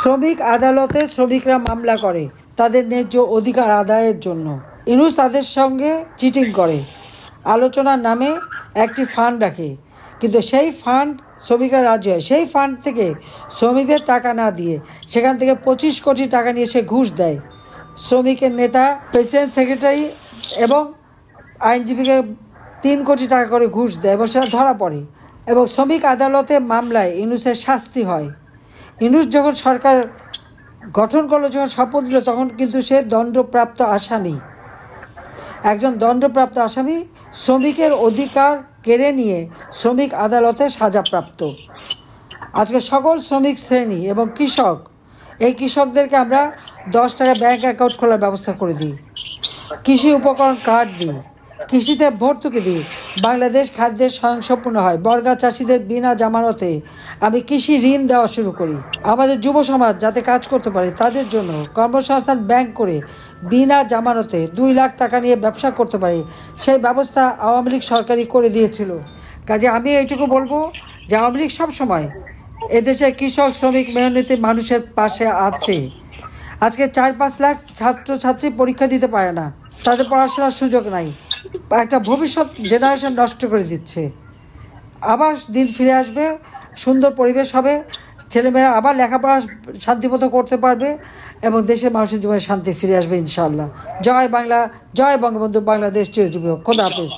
শ্রমিক আদালতে শ্রমিকরা মামলা করে তাদের ন্যায্য অধিকার আদায়ের জন্য। ইউনূস তাদের সঙ্গে চিটিং করে, আলোচনার নামে একটি ফান্ড রাখে, কিন্তু সেই ফান্ড শ্রমিকরা রাজি হয়। সেই ফান্ড থেকে শ্রমিকদের টাকা না দিয়ে সেখান থেকে 25 কোটি টাকা নিয়ে সে ঘুষ দেয়। শ্রমিকের নেতা, প্রেসিডেন্ট, সেক্রেটারি এবং আইনজীবীকে 3 কোটি টাকা করে ঘুষ দেয় এবং সেটা ধরা পড়ে। এবং শ্রমিক আদালতে মামলায় ইউনূসের শাস্তি হয়। ইউনূস যখন সরকার গঠন করলো, যখন শপথ নিল, তখন কিন্তু সে দণ্ডপ্রাপ্ত আসামি। একজন দণ্ডপ্রাপ্ত আসামি শ্রমিকের অধিকার কেড়ে নিয়ে শ্রমিক আদালতে সাজাপ্রাপ্ত। আজকে সকল শ্রমিক শ্রেণী এবং কৃষক, এই কৃষকদেরকে আমরা 10 টাকা ব্যাঙ্ক অ্যাকাউন্ট খোলার ব্যবস্থা করে দিই, কৃষি উপকরণ কার্ড দিই, কৃষিতে ভর্তুকি দিই, বাংলাদেশ খাদ্যের স্বয়ংসম্পূর্ণ হয়। বর্গা চাষিদের বিনা জামানতে আমি কৃষি ঋণ দেওয়া শুরু করি। আমাদের যুব সমাজ যাতে কাজ করতে পারে তাদের জন্য কর্মসংস্থান ব্যাংক করে বিনা জামানতে 2 লাখ টাকা নিয়ে ব্যবসা করতে পারে, সেই ব্যবস্থা আওয়ামী লীগ সরকারই করে দিয়েছিল। কাজে আমি এইটুকু বলবো যে আওয়ামী লীগ সবসময় এদেশের কৃষক, শ্রমিক, মেহনতি মানুষের পাশে আছে। আজকে 4-5 লাখ ছাত্রছাত্রী পরীক্ষা দিতে পারে না, তাদের পড়াশোনার সুযোগ নাই, একটা ভবিষ্যৎ জেনারেশন নষ্ট করে দিচ্ছে। আবার দিন ফিরে আসবে, সুন্দর পরিবেশ হবে, ছেলেমেয়েরা আবার লেখাপড়া শান্তিমতো করতে পারবে এবং দেশের মানুষের জীবনে শান্তি ফিরে আসবে ইনশাআল্লাহ। জয় বাংলা, জয় বঙ্গবন্ধু, বাংলাদেশ চিরজীবী হোক। খোদা হাফেজ।